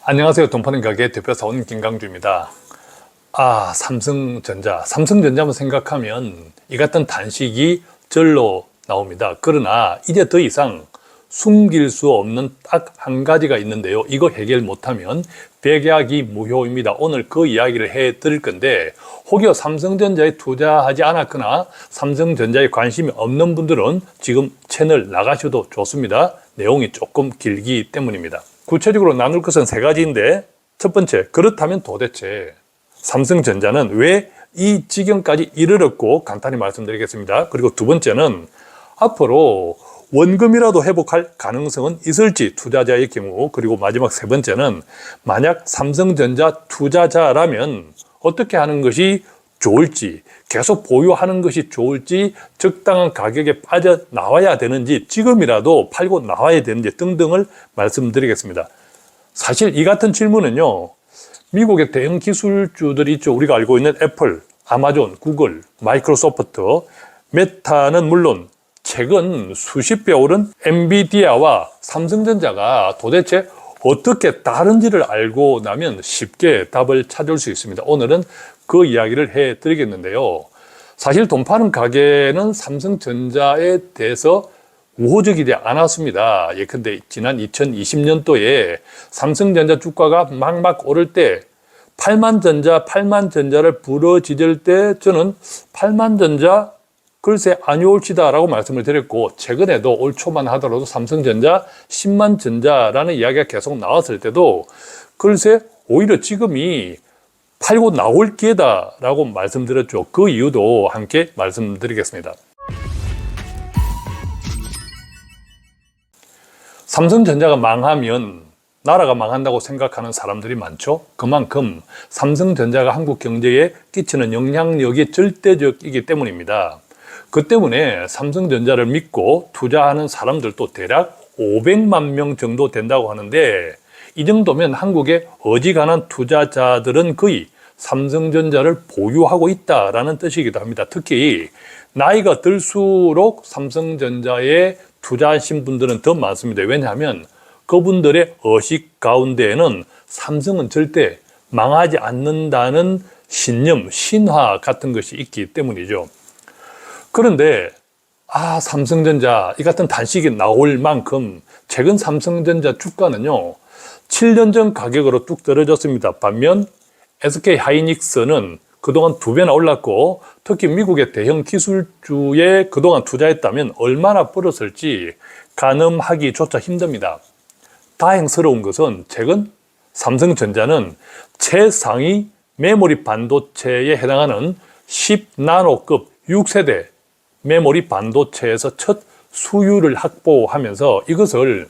안녕하세요. 돈 파는 가게 대표사원 김강주입니다. 삼성전자만 생각하면 이 같은 단식이 절로 나옵니다. 그러나 이제 더 이상 숨길 수 없는 딱 한 가지가 있는데요. 이거 해결 못하면 백약이 무효입니다. 오늘 그 이야기를 해드릴 건데, 혹여 삼성전자에 투자하지 않았거나 삼성전자에 관심이 없는 분들은 지금 채널 나가셔도 좋습니다. 내용이 조금 길기 때문입니다. 구체적으로 나눌 것은 세 가지인데, 첫 번째, 그렇다면 도대체 삼성전자는 왜 이 지경까지 이르렀고 간단히 말씀드리겠습니다. 그리고 두 번째는 앞으로 원금이라도 회복할 가능성은 있을지, 투자자의 경우. 그리고 마지막 세 번째는 만약 삼성전자 투자자라면 어떻게 하는 것이 좋을지, 계속 보유하는 것이 좋을지, 적당한 가격에 빠져나와야 되는지, 지금이라도 팔고 나와야 되는지 등등을 말씀드리겠습니다. 사실 이 같은 질문은요, 미국의 대형 기술주들이 있죠. 우리가 알고 있는 애플, 아마존, 구글, 마이크로소프트, 메타는 물론 최근 수십 배 오른 엔비디아와 삼성전자가 도대체 어떻게 다른지를 알고 나면 쉽게 답을 찾을 수 있습니다. 오늘은 그 이야기를 해드리겠는데요. 사실 돈 파는 가게는 삼성전자에 대해서 우호적이지 않았습니다. 예컨대 지난 2020년도에 삼성전자 주가가 막 오를 때 팔만전자를 부러지질 때 저는 팔만전자 글쎄 아니올지다 라고 말씀을 드렸고, 최근에도 올 초만 하더라도 삼성전자 10만전자라는 이야기가 계속 나왔을 때도 글쎄 오히려 지금이 팔고 나올 기회다 라고 말씀드렸죠. 그 이유도 함께 말씀드리겠습니다. 삼성전자가 망하면 나라가 망한다고 생각하는 사람들이 많죠. 그만큼 삼성전자가 한국 경제에 끼치는 영향력이 절대적이기 때문입니다. 그 때문에 삼성전자를 믿고 투자하는 사람들도 대략 500만 명 정도 된다고 하는데, 이 정도면 한국의 어지간한 투자자들은 거의 삼성전자를 보유하고 있다라는 뜻이기도 합니다. 특히 나이가 들수록 삼성전자에 투자하신 분들은 더 많습니다. 왜냐하면 그분들의 의식 가운데에는 삼성은 절대 망하지 않는다는 신념, 신화 같은 것이 있기 때문이죠. 그런데 삼성전자 이 같은 단식이 나올 만큼 최근 삼성전자 주가는요 7년 전 가격으로 뚝 떨어졌습니다. 반면 SK하이닉스는 그동안 2배나 올랐고, 특히 미국의 대형 기술주에 그동안 투자했다면 얼마나 벌었을지 가늠하기조차 힘듭니다. 다행스러운 것은 최근 삼성전자는 최상위 메모리 반도체에 해당하는 10나노급 6세대 메모리 반도체에서 첫 수율을 확보하면서 이것을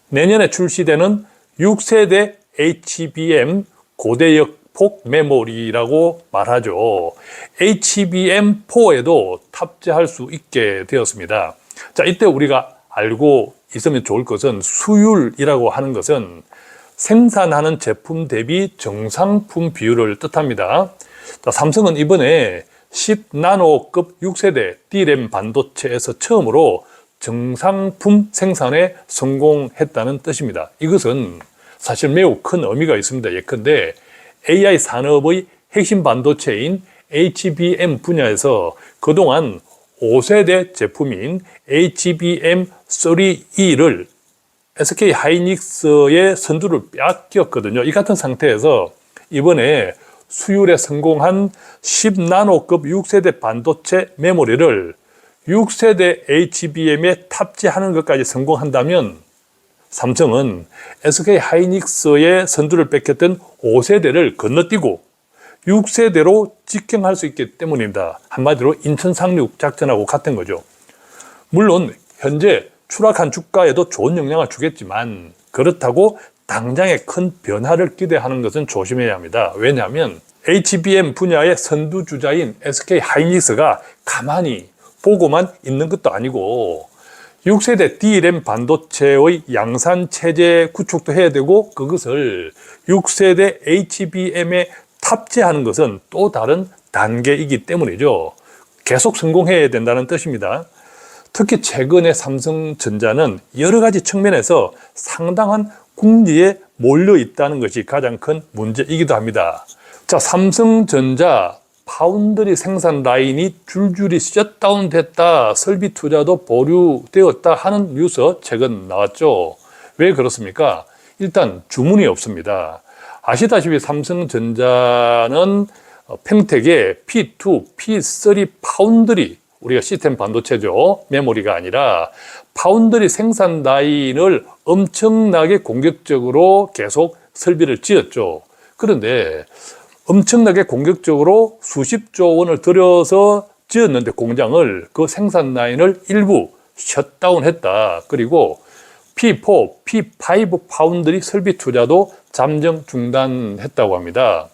내년에 출시되는 6세대 HBM 고대역폭 메모리라고 말하죠. HBM4에도 탑재할 수 있게 되었습니다. 자, 이때 우리가 알고 있으면 좋을 것은, 수율이라고 하는 것은 생산하는 제품 대비 정상품 비율을 뜻합니다. 자, 삼성은 이번에 10나노급 6세대 D램 반도체에서 처음으로 정상품 생산에 성공했다는 뜻입니다. 이것은 사실 매우 큰 의미가 있습니다. 예컨대 AI 산업의 핵심 반도체인 HBM 분야에서 그동안 5세대 제품인 HBM3E를 SK하이닉스의 선두를 뺏겼거든요. 이 같은 상태에서 이번에 수율에 성공한 10나노급 6세대 반도체 메모리를 6세대 HBM에 탑재하는 것까지 성공한다면 삼성은 SK하이닉스의 선두를 뺏겼던 5세대를 건너뛰고 6세대로 직행할 수 있기 때문입니다. 한마디로 인천 상륙 작전하고 같은 거죠. 물론 현재 추락한 주가에도 좋은 영향을 주겠지만, 그렇다고 당장의 큰 변화를 기대하는 것은 조심해야 합니다. 왜냐하면 HBM 분야의 선두주자인 SK하이닉스가 가만히 보고만 있는 것도 아니고 6세대 D램 반도체의 양산체제 구축도 해야 되고, 그것을 6세대 HBM에 탑재하는 것은 또 다른 단계이기 때문이죠. 계속 성공해야 된다는 뜻입니다. 특히 최근에 삼성전자는 여러 가지 측면에서 상당한 궁지에 몰려 있다는 것이 가장 큰 문제이기도 합니다. 자, 삼성전자 파운드리 생산 라인이 줄줄이 셧다운 됐다, 설비 투자도 보류되었다 하는 뉴스 최근 나왔죠. 왜 그렇습니까? 일단 주문이 없습니다. 아시다시피 삼성전자는 평택의 P2, P3 파운드리, 우리가 시스템 반도체죠. 메모리가 아니라 파운드리 생산 라인을 엄청나게 공격적으로 계속 설비를 지었죠. 그런데 엄청나게 공격적으로 수십조 원을 들여서 지었는데 공장을, 그 생산 라인을 일부 셧다운했다. 그리고 P4, P5 파운드리 설비 투자도 잠정 중단했다고 합니다.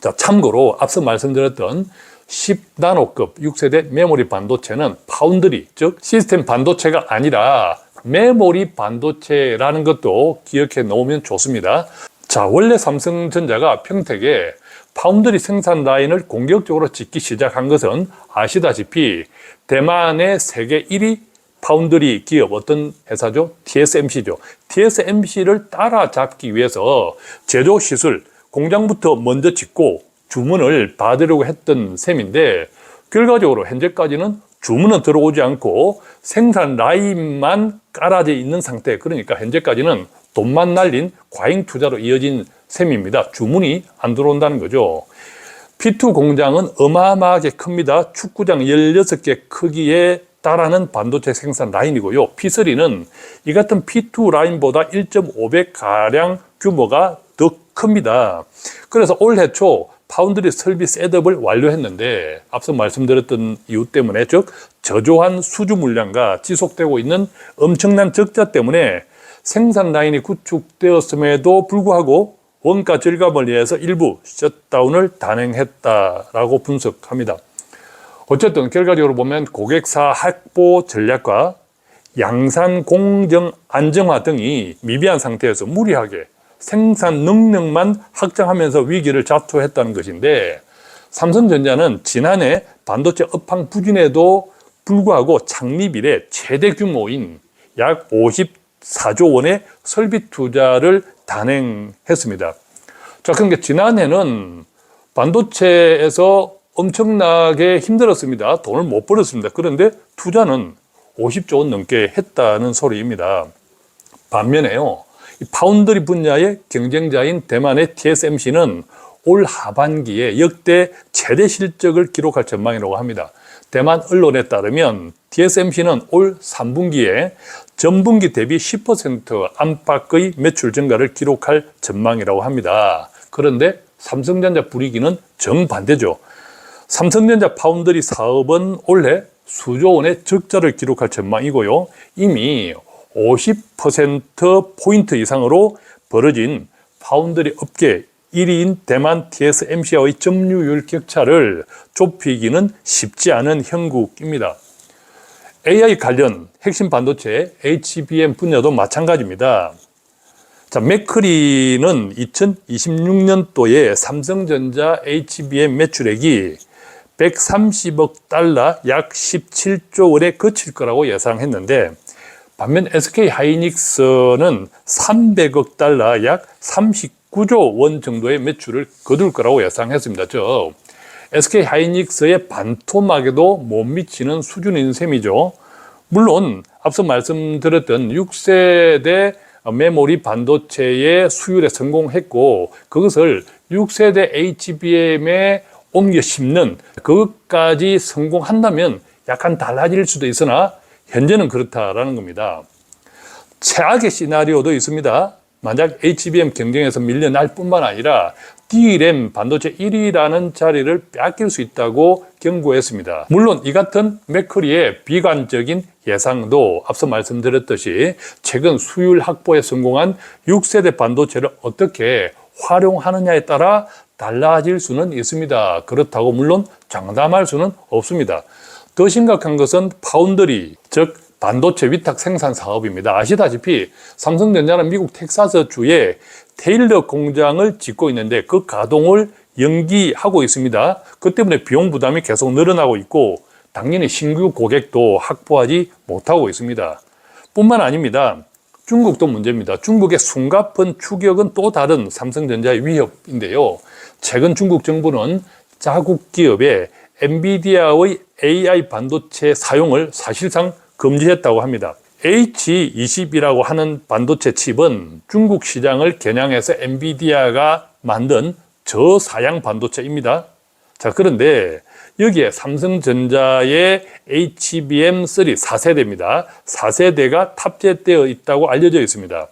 자, 참고로 앞서 말씀드렸던 10나노급 6세대 메모리 반도체는 파운드리, 즉 시스템 반도체가 아니라 메모리 반도체라는 것도 기억해 놓으면 좋습니다. 자, 원래 삼성전자가 평택에 파운드리 생산 라인을 공격적으로 짓기 시작한 것은 아시다시피 대만의 세계 1위 파운드리 기업, 어떤 회사죠? TSMC죠. TSMC를 따라잡기 위해서 제조 시술, 공장부터 먼저 짓고 주문을 받으려고 했던 셈인데, 결과적으로 현재까지는 주문은 들어오지 않고 생산 라인만 깔아져 있는 상태. 그러니까 현재까지는 돈만 날린 과잉 투자로 이어진 셈입니다. 주문이 안 들어온다는 거죠. P2 공장은 어마어마하게 큽니다. 축구장 16개 크기에 달하는 반도체 생산 라인이고요. P3는 이 같은 P2 라인보다 1.5배가량 규모가 더 큽니다. 그래서 올해 초 파운드리 설비 셋업을 완료했는데, 앞서 말씀드렸던 이유 때문에, 즉 저조한 수주 물량과 지속되고 있는 엄청난 적자 때문에 생산 라인이 구축되었음에도 불구하고 원가 절감을 위해서 일부 셧다운을 단행했다라고 분석합니다. 어쨌든 결과적으로 보면 고객사 확보 전략과 양산 공정 안정화 등이 미비한 상태에서 무리하게 생산 능력만 확장하면서 위기를 자초했다는 것인데, 삼성전자는 지난해 반도체 업황 부진에도 불구하고 창립 이래 최대 규모인 약 54조 원의 설비 투자를 단행했습니다. 자, 그러니까 지난해는 반도체에서 엄청나게 힘들었습니다. 돈을 못 벌었습니다. 그런데 투자는 50조 원 넘게 했다는 소리입니다. 반면에요, 파운드리 분야의 경쟁자인 대만의 TSMC는 올 하반기에 역대 최대 실적을 기록할 전망이라고 합니다. 대만 언론에 따르면 TSMC는 올 3분기에 전분기 대비 10% 안팎의 매출 증가를 기록할 전망이라고 합니다. 그런데 삼성전자 분위기는 정반대죠. 삼성전자 파운드리 사업은 올해 수조 원의 적자를 기록할 전망이고요. 이미 50%포인트 이상으로 벌어진 파운드리 업계 1위인 대만 TSMC와의 점유율 격차를 좁히기는 쉽지 않은 형국입니다. AI 관련 핵심 반도체 HBM 분야도 마찬가지입니다. 자, 맥크리는 2026년도에 삼성전자 HBM 매출액이 130억 달러, 약 17조 원에 그칠 거라고 예상했는데, 반면 SK 하이닉스는 300억 달러, 약 39조 원 정도의 매출을 거둘 거라고 예상했습니다. 즉 SK 하이닉스의 반토막에도 못 미치는 수준인 셈이죠. 물론 앞서 말씀드렸던 6세대 메모리 반도체의 수율에 성공했고, 그것을 6세대 HBM에 옮겨 심는, 그것까지 성공한다면 약간 달라질 수도 있으나 현재는 그렇다라는 겁니다. 최악의 시나리오도 있습니다. 만약 HBM 경쟁에서 밀려날 뿐만 아니라 DRAM 반도체 1위라는 자리를 뺏길 수 있다고 경고했습니다. 물론 이 같은 맥커리의 비관적인 예상도 앞서 말씀드렸듯이 최근 수율 확보에 성공한 6세대 반도체를 어떻게 활용하느냐에 따라 달라질 수는 있습니다. 그렇다고 물론 장담할 수는 없습니다. 더 심각한 것은 파운드리, 즉 반도체 위탁 생산 사업입니다. 아시다시피 삼성전자는 미국 텍사스주에 테일러 공장을 짓고 있는데 그 가동을 연기하고 있습니다. 그 때문에 비용 부담이 계속 늘어나고 있고, 당연히 신규 고객도 확보하지 못하고 있습니다. 뿐만 아닙니다. 중국도 문제입니다. 중국의 숨가쁜 추격은 또 다른 삼성전자의 위협인데요. 최근 중국 정부는 자국 기업의 엔비디아의 AI 반도체 사용을 사실상 금지했다고 합니다. H20이라고 하는 반도체 칩은 중국 시장을 겨냥해서 엔비디아가 만든 저사양 반도체입니다. 자, 그런데 여기에 삼성전자의 HBM3 4세대입니다. 4세대가 탑재되어 있다고 알려져 있습니다.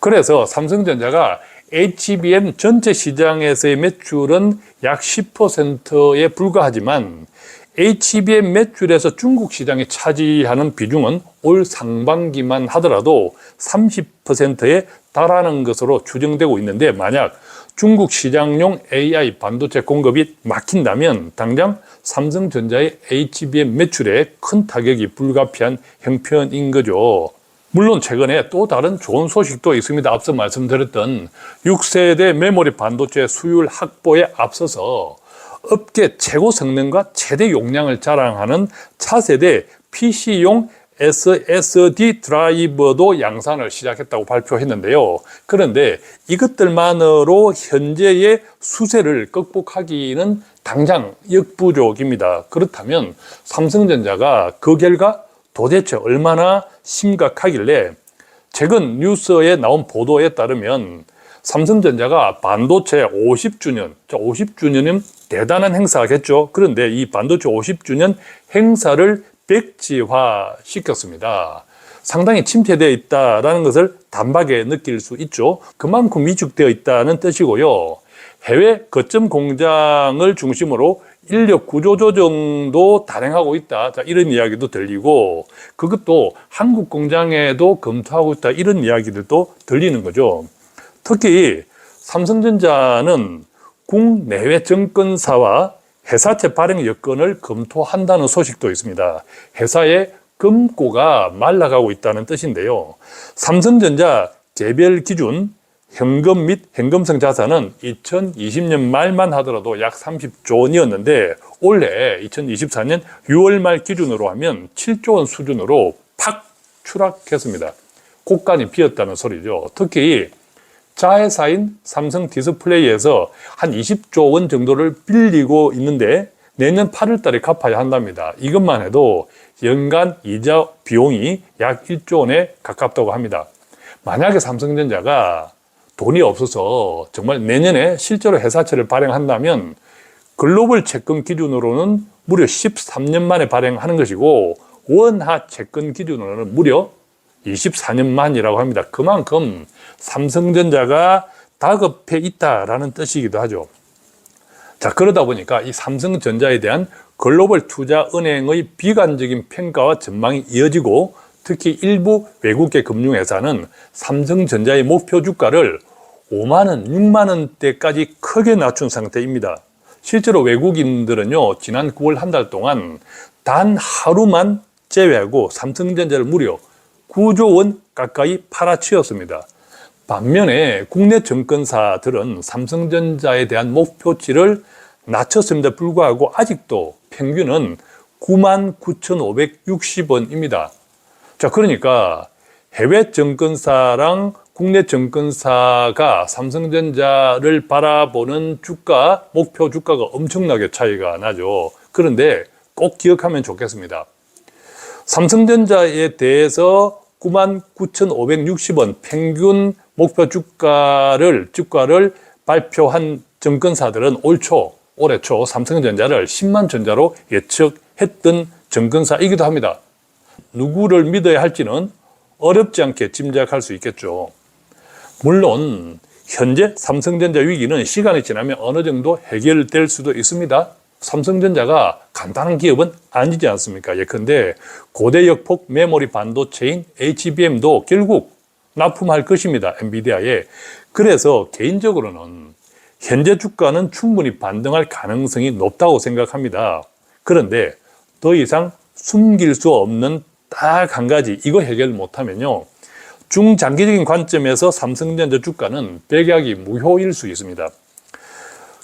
그래서 삼성전자가 HBM 전체 시장에서의 매출은 약 10%에 불과하지만 HBM 매출에서 중국 시장이 차지하는 비중은 올 상반기만 하더라도 30%에 달하는 것으로 추정되고 있는데, 만약 중국 시장용 AI 반도체 공급이 막힌다면 당장 삼성전자의 HBM 매출에 큰 타격이 불가피한 형편인 거죠. 물론 최근에 또 다른 좋은 소식도 있습니다. 앞서 말씀드렸던 6세대 메모리 반도체 수율 확보에 앞서서 업계 최고 성능과 최대 용량을 자랑하는 차세대 PC용 SSD 드라이버도 양산을 시작했다고 발표했는데요. 그런데 이것들만으로 현재의 수세를 극복하기는 당장 역부족입니다. 그렇다면 삼성전자가 그 결과 도대체 얼마나 심각하길래, 최근 뉴스에 나온 보도에 따르면 삼성전자가 반도체 50주년, 50주년이면 대단한 행사겠죠. 그런데 이 반도체 50주년 행사를 백지화 시켰습니다. 상당히 침체되어 있다는 것을 단박에 느낄 수 있죠. 그만큼 위축되어 있다는 뜻이고요. 해외 거점 공장을 중심으로 인력 구조 조정도 단행하고 있다, 자, 이런 이야기도 들리고, 그것도 한국 공장에도 검토하고 있다, 이런 이야기들도 들리는 거죠. 특히 삼성전자는 국내외 증권사와 회사채 발행 여건을 검토한다는 소식도 있습니다. 회사의 금고가 말라가고 있다는 뜻인데요. 삼성전자 개별 기준 현금 및 현금성 자산은 2020년 말만 하더라도 약 30조 원이었는데 올해 2024년 6월 말 기준으로 하면 7조 원 수준으로 팍 추락했습니다. 곳간이 비었다는 소리죠. 특히 자회사인 삼성 디스플레이에서 한 20조 원 정도를 빌리고 있는데 내년 8월 달에 갚아야 한답니다. 이것만 해도 연간 이자 비용이 약 1조 원에 가깝다고 합니다. 만약에 삼성전자가 돈이 없어서 정말 내년에 실제로 회사채를 발행한다면 글로벌 채권 기준으로는 무려 13년 만에 발행하는 것이고 원화 채권 기준으로는 무려 24년 만이라고 합니다. 그만큼 삼성전자가 다급해 있다라는 뜻이기도 하죠. 자, 그러다 보니까 이 삼성전자에 대한 글로벌 투자 은행의 비관적인 평가와 전망이 이어지고, 특히 일부 외국계 금융회사는 삼성전자의 목표 주가를 5만 원, 6만 원대까지 크게 낮춘 상태입니다. 실제로 외국인들은요, 지난 9월 한 달 동안 단 하루만 제외하고 삼성전자를 무려 9조 원 가까이 팔아치웠습니다. 반면에 국내 증권사들은 삼성전자에 대한 목표치를 낮췄음에도 불구하고 아직도 평균은 99,560원입니다. 자, 그러니까 해외 증권사랑 국내 증권사가 삼성전자를 바라보는 주가, 목표 주가가 엄청나게 차이가 나죠. 그런데 꼭 기억하면 좋겠습니다. 삼성전자에 대해서 99,560원 평균 목표 주가를 발표한 증권사들은 올해 초 삼성전자를 10만 전자로 예측했던 증권사이기도 합니다. 누구를 믿어야 할지는 어렵지 않게 짐작할 수 있겠죠. 물론 현재 삼성전자 위기는 시간이 지나면 어느 정도 해결될 수도 있습니다. 삼성전자가 간단한 기업은 아니지 않습니까? 예컨대 고대 역폭 메모리 반도체인 HBM도 결국 납품할 것입니다. 엔비디아에. 그래서 개인적으로는 현재 주가는 충분히 반등할 가능성이 높다고 생각합니다. 그런데 더 이상 숨길 수 없는 딱 한 가지, 이거 해결 못하면요, 중장기적인 관점에서 삼성전자 주가는 백약이 무효일 수 있습니다.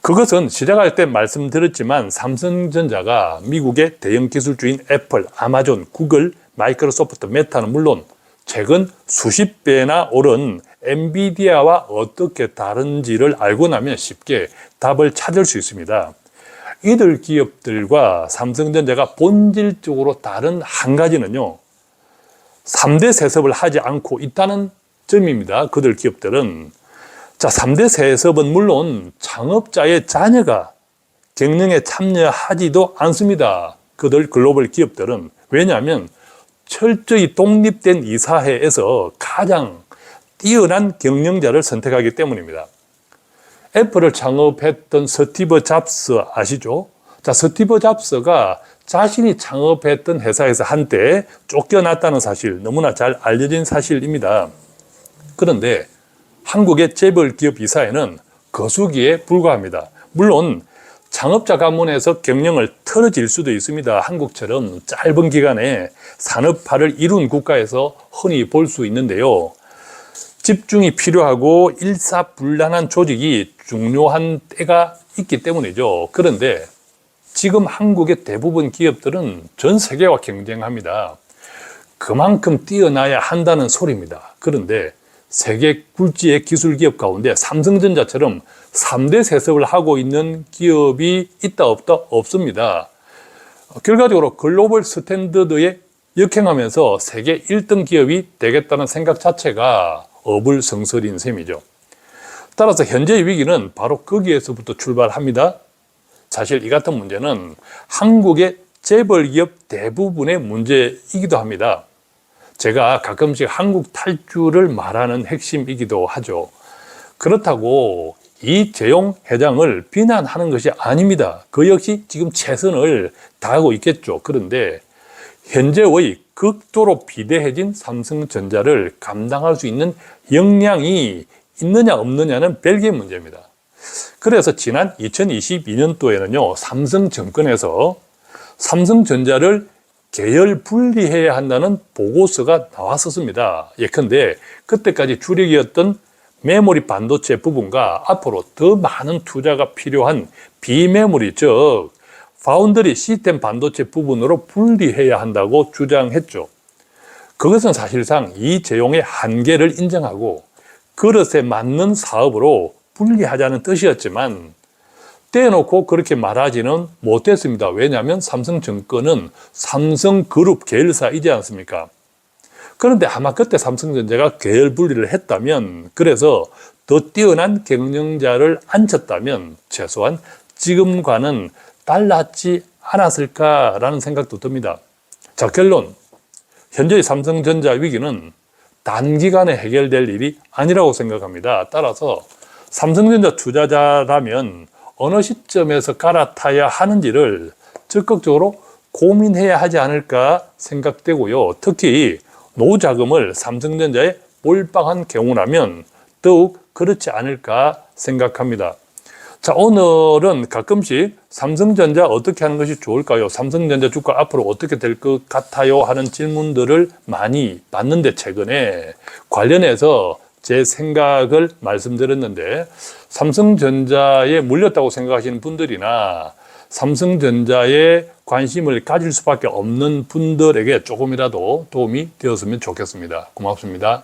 그것은 시작할 때 말씀드렸지만 삼성전자가 미국의 대형 기술주인 애플, 아마존, 구글, 마이크로소프트, 메타는 물론 최근 수십 배나 오른 엔비디아와 어떻게 다른지를 알고 나면 쉽게 답을 찾을 수 있습니다. 이들 기업들과 삼성전자가 본질적으로 다른 한 가지는요, 3대 세습을 하지 않고 있다는 점입니다. 그들 기업들은. 자, 3대 세습은 물론 창업자의 자녀가 경영에 참여하지도 않습니다. 그들 글로벌 기업들은. 왜냐하면 철저히 독립된 이사회에서 가장 뛰어난 경영자를 선택하기 때문입니다. 애플을 창업했던 스티브 잡스 아시죠? 자, 스티브 잡스가 자신이 창업했던 회사에서 한때 쫓겨났다는 사실, 너무나 잘 알려진 사실입니다. 그런데 한국의 재벌 기업 이사회는 거수기에 불과합니다. 물론 창업자 가문에서 경영을 틀어질 수도 있습니다. 한국처럼 짧은 기간에 산업화를 이룬 국가에서 흔히 볼 수 있는데요. 집중이 필요하고 일사불란한 조직이 중요한 때가 있기 때문이죠. 그런데 지금 한국의 대부분 기업들은 전 세계와 경쟁합니다. 그만큼 뛰어나야 한다는 소리입니다. 그런데 세계 굴지의 기술 기업 가운데 삼성전자처럼 3대 세습을 하고 있는 기업이 있다 없다 없습니다. 결과적으로 글로벌 스탠더드에 역행하면서 세계 1등 기업이 되겠다는 생각 자체가 어불성설인 셈이죠. 따라서 현재의 위기는 바로 거기에서부터 출발합니다. 사실 이 같은 문제는 한국의 재벌 기업 대부분의 문제이기도 합니다. 제가 가끔씩 한국 탈주를 말하는 핵심이기도 하죠. 그렇다고 이재용 회장을 비난하는 것이 아닙니다. 그 역시 지금 최선을 다하고 있겠죠. 그런데 현재의 극도로 비대해진 삼성전자를 감당할 수 있는 역량이 있느냐 없느냐는 별개의 문제입니다. 그래서 지난 2022년도에는요, 삼성증권에서 삼성전자를 계열 분리해야 한다는 보고서가 나왔었습니다. 예컨대 그때까지 주력이었던 메모리 반도체 부분과 앞으로 더 많은 투자가 필요한 비메모리, 즉 파운드리 시스템 반도체 부분으로 분리해야 한다고 주장했죠. 그것은 사실상 이재용의 한계를 인정하고 그릇에 맞는 사업으로 분리하자는 뜻이었지만 떼놓고 그렇게 말하지는 못했습니다. 왜냐하면 삼성증권은 삼성그룹 계열사이지 않습니까? 그런데 아마 그때 삼성전자가 계열 분리를 했다면, 그래서 더 뛰어난 경영자를 앉혔다면 최소한 지금과는 달랐지 않았을까라는 생각도 듭니다. 자, 결론. 현재의 삼성전자 위기는 단기간에 해결될 일이 아니라고 생각합니다. 따라서 삼성전자 투자자라면 어느 시점에서 갈아타야 하는지를 적극적으로 고민해야 하지 않을까 생각되고요. 특히 노후자금을 삼성전자에 몰빵한 경우라면 더욱 그렇지 않을까 생각합니다. 자, 오늘은 가끔씩 삼성전자 어떻게 하는 것이 좋을까요? 삼성전자 주가 앞으로 어떻게 될 것 같아요? 하는 질문들을 많이 받는데 최근에 관련해서 제 생각을 말씀드렸는데 삼성전자에 물렸다고 생각하시는 분들이나 삼성전자에 관심을 가질 수밖에 없는 분들에게 조금이라도 도움이 되었으면 좋겠습니다. 고맙습니다.